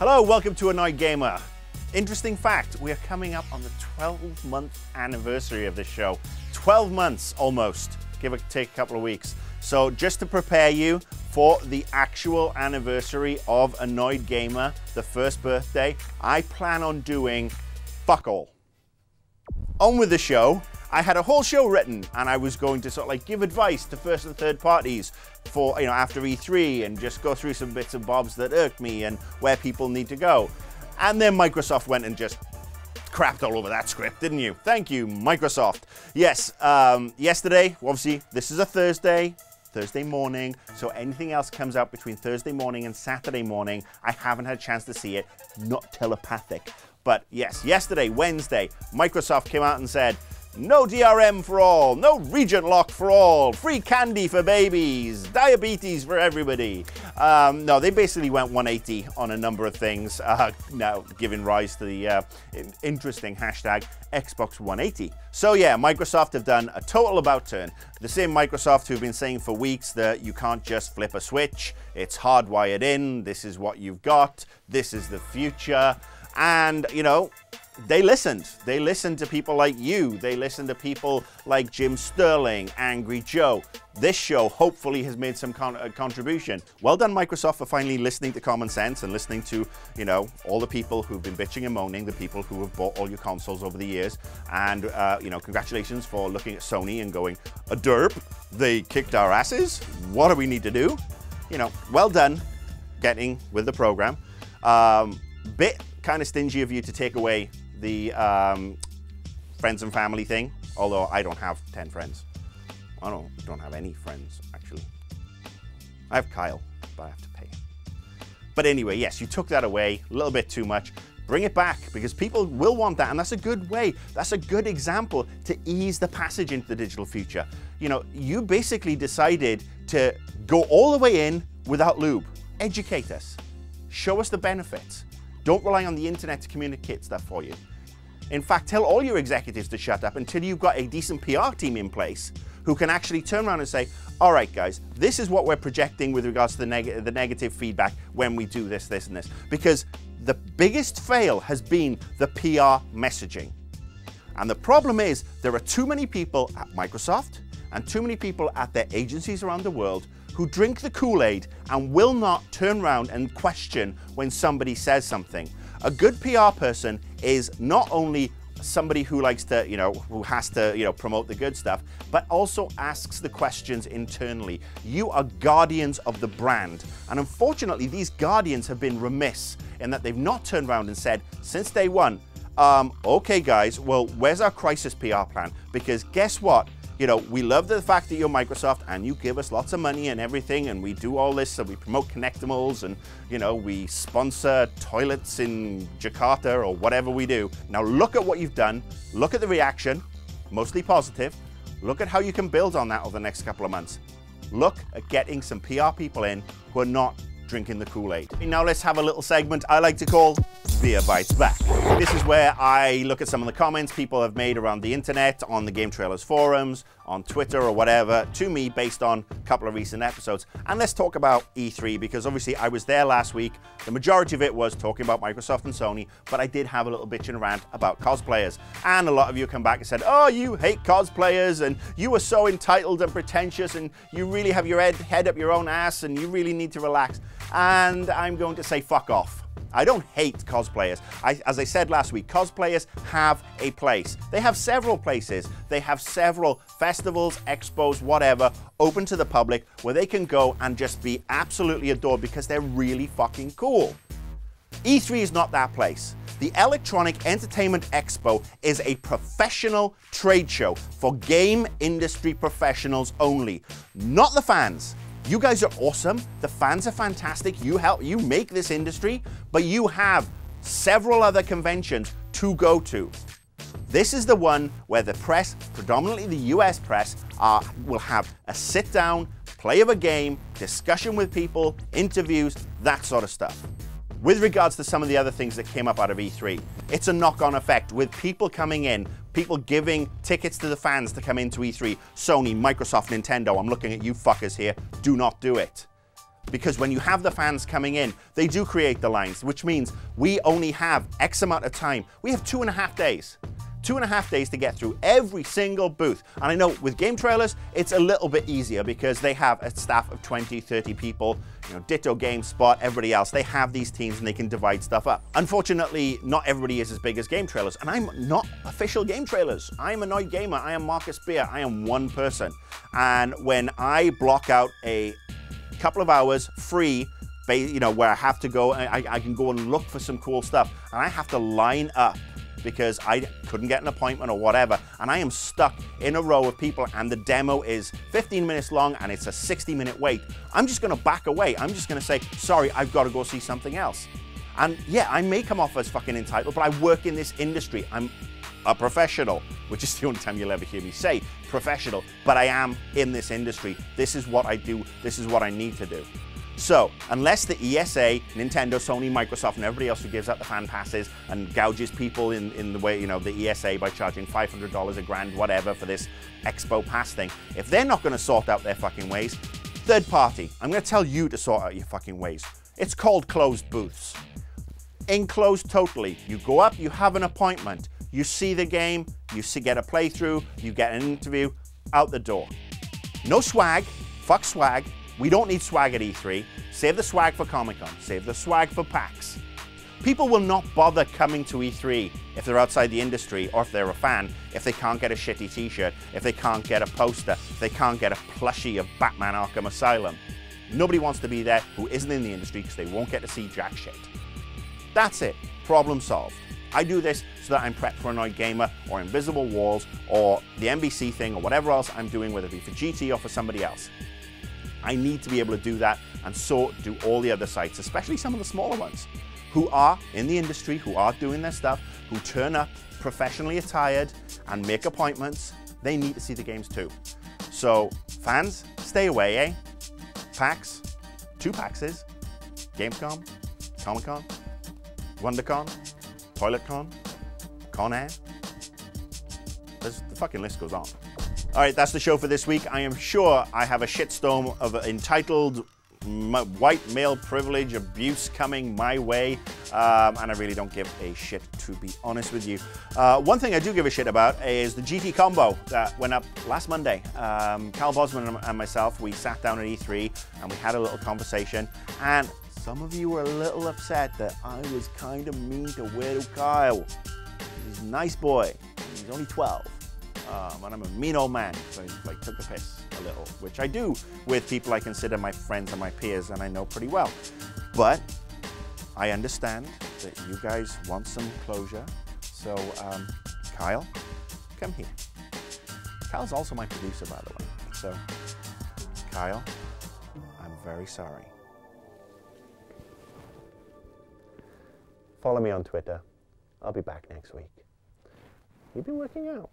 Hello, welcome to Annoyed Gamer. Interesting fact, we are coming up on the 12-month anniversary of this show. 12 months almost, give or take a couple of weeks. So just to prepare you for the actual anniversary of Annoyed Gamer, the first birthday, I plan on doing fuck all. On with the show. I had a whole show written and I was going to sort of like give advice to first and third parties for, you know, after E3 and just go through some bits and bobs that irked me and where people need to go. And then Microsoft went and just crapped all over that script, didn't you? Thank you, Microsoft. Yes, yesterday, obviously, this is a Thursday morning, so anything else comes out between Thursday morning and Saturday morning, I haven't had a chance to see it, not telepathic. But yes, yesterday, Wednesday, Microsoft came out and said, no DRM for all, no region lock for all, free candy for babies, diabetes for everybody. No, they basically went 180 on a number of things, now giving rise to the interesting hashtag Xbox 180. So yeah, Microsoft have done a total about turn. The same Microsoft who've been saying for weeks that you can't just flip a switch, it's hardwired in, this is what you've got, this is the future. And, you know, they listened. They listened to people like you. They listened to people like Jim Sterling, Angry Joe. This show hopefully has made some contribution. Well done, Microsoft, for finally listening to common sense and listening to, you know, all the people who've been bitching and moaning, the people who have bought all your consoles over the years. And, you know, congratulations for looking at Sony and going, a derp, they kicked our asses. What do we need to do? You know, well done getting with the program. Bit kind of stingy of you to take away the friends and family thing, although I don't have 10 friends. I don't have any friends, actually. I have Kyle, but I have to pay him. But anyway, yes, you took that away, a little bit too much. Bring it back, because people will want that, and that's a good way. That's a good example to ease the passage into the digital future. You know, you basically decided to go all the way in without lube. Educate us. Show us the benefits. Don't rely on the internet to communicate stuff for you. In fact, tell all your executives to shut up until you've got a decent PR team in place who can actually turn around and say, all right, guys, this is what we're projecting with regards to the negative feedback when we do this, this, and this. Because the biggest fail has been the PR messaging. And the problem is there are too many people at Microsoft and too many people at their agencies around the world who drink the Kool-Aid and will not turn around and question when somebody says something. A good PR person is not only somebody who likes to, you know, who has to, you know, promote the good stuff, but also asks the questions internally. You are guardians of the brand. And unfortunately, these guardians have been remiss in that they've not turned around and said, since day one, okay guys, well, where's our crisis PR plan? Because guess what? You know, we love the fact that you're Microsoft and you give us lots of money and everything, and we do all this, so we promote Connectimals and, you know, we sponsor toilets in Jakarta or whatever we do. Now look at what you've done, look at the reaction, mostly positive, look at how you can build on that over the next couple of months. Look at getting some PR people in who are not drinking the Kool-Aid. Now let's have a little segment I like to call Beer Bites Back. This is where I look at some of the comments people have made around the internet, on the GameTrailers forums, on Twitter or whatever, to me based on a couple of recent episodes. And let's talk about E3, because obviously I was there last week. The majority of it was talking about Microsoft and Sony, but I did have a little bitch and rant about cosplayers. And a lot of you come back and said, oh, you hate cosplayers and you are so entitled and pretentious and you really have your head up your own ass and you really need to relax. And I'm going to say fuck off. I don't hate cosplayers. As I said last week, cosplayers have a place. They have several places. They have several festivals, expos, whatever, open to the public where they can go and just be absolutely adored because they're really fucking cool. E3 is not that place. The Electronic Entertainment Expo is a professional trade show for game industry professionals only, not the fans. You guys are awesome. The fans are fantastic. You make this industry, but you have several other conventions to go to. This is the one where the press, predominantly the US press, will have a sit down, play of a game, discussion with people, interviews, that sort of stuff. With regards to some of the other things that came up out of E3, it's a knock-on effect with people coming in, people giving tickets to the fans to come into E3. Sony, Microsoft, Nintendo, I'm looking at you fuckers here, do not do it. Because when you have the fans coming in, they do create the lines, which means we only have X amount of time. We have 2.5 days. 2.5 days to get through every single booth. And I know with GameTrailers, it's a little bit easier because they have a staff of 20, 30 people, you know, Ditto, GameSpot, everybody else. They have these teams and they can divide stuff up. Unfortunately, not everybody is as big as GameTrailers, and I'm not official GameTrailers. I'm Annoyed Gamer, I am Marcus Beer, I am one person. And when I block out a couple of hours free, you know, where I have to go, I can go and look for some cool stuff, and I have to line up because I couldn't get an appointment or whatever, and I am stuck in a row of people and the demo is 15 minutes long and it's a 60-minute wait. I'm just gonna back away. I'm just gonna say, sorry, I've gotta go see something else. And yeah, I may come off as fucking entitled, but I work in this industry. I'm a professional, which is the only time you'll ever hear me say professional, but I am in this industry. This is what I do. This is what I need to do. So, unless the ESA, Nintendo, Sony, Microsoft, and everybody else who gives out the fan passes and gouges people in the way, you know, the ESA by charging $500, $1,000, whatever for this Expo Pass thing, if they're not going to sort out their fucking ways, third party, I'm going to tell you to sort out your fucking ways. It's called closed booths. Enclosed totally. You go up, you have an appointment, you see the game, you get a playthrough, you get an interview, out the door. No swag, fuck swag. We don't need swag at E3. Save the swag for Comic-Con. Save the swag for PAX. People will not bother coming to E3 if they're outside the industry or if they're a fan, if they can't get a shitty t-shirt, if they can't get a poster, if they can't get a plushie of Batman Arkham Asylum. Nobody wants to be there who isn't in the industry because they won't get to see jack shit. That's it. Problem solved. I do this so that I'm prepped for Annoyed Gamer or Invisible Walls or the NBC thing or whatever else I'm doing, whether it be for GT or for somebody else. I need to be able to do that, and so do all the other sites, especially some of the smaller ones, who are in the industry, who are doing their stuff, who turn up professionally attired and make appointments. They need to see the games too. So fans, stay away, eh? PAX, 2 PAXes, Gamescom, Comic-Con, WonderCon, ToiletCon, Con Air. The fucking list goes on. All right, that's the show for this week. I am sure I have a shitstorm of entitled white male privilege abuse coming my way, and I really don't give a shit, to be honest with you. One thing I do give a shit about is the GT combo that went up last Monday. Cal Bosman and myself, we sat down at E3 and we had a little conversation, and some of you were a little upset that I was kind of mean to Weirdo Kyle. He's a nice boy. He's only 12. And I'm a mean old man, so I like took the piss a little, which I do with people I consider my friends and my peers and I know pretty well. But I understand that you guys want some closure, so Kyle, come here. Kyle's also my producer, by the way, so Kyle, I'm very sorry. Follow me on Twitter. I'll be back next week. You've been working out.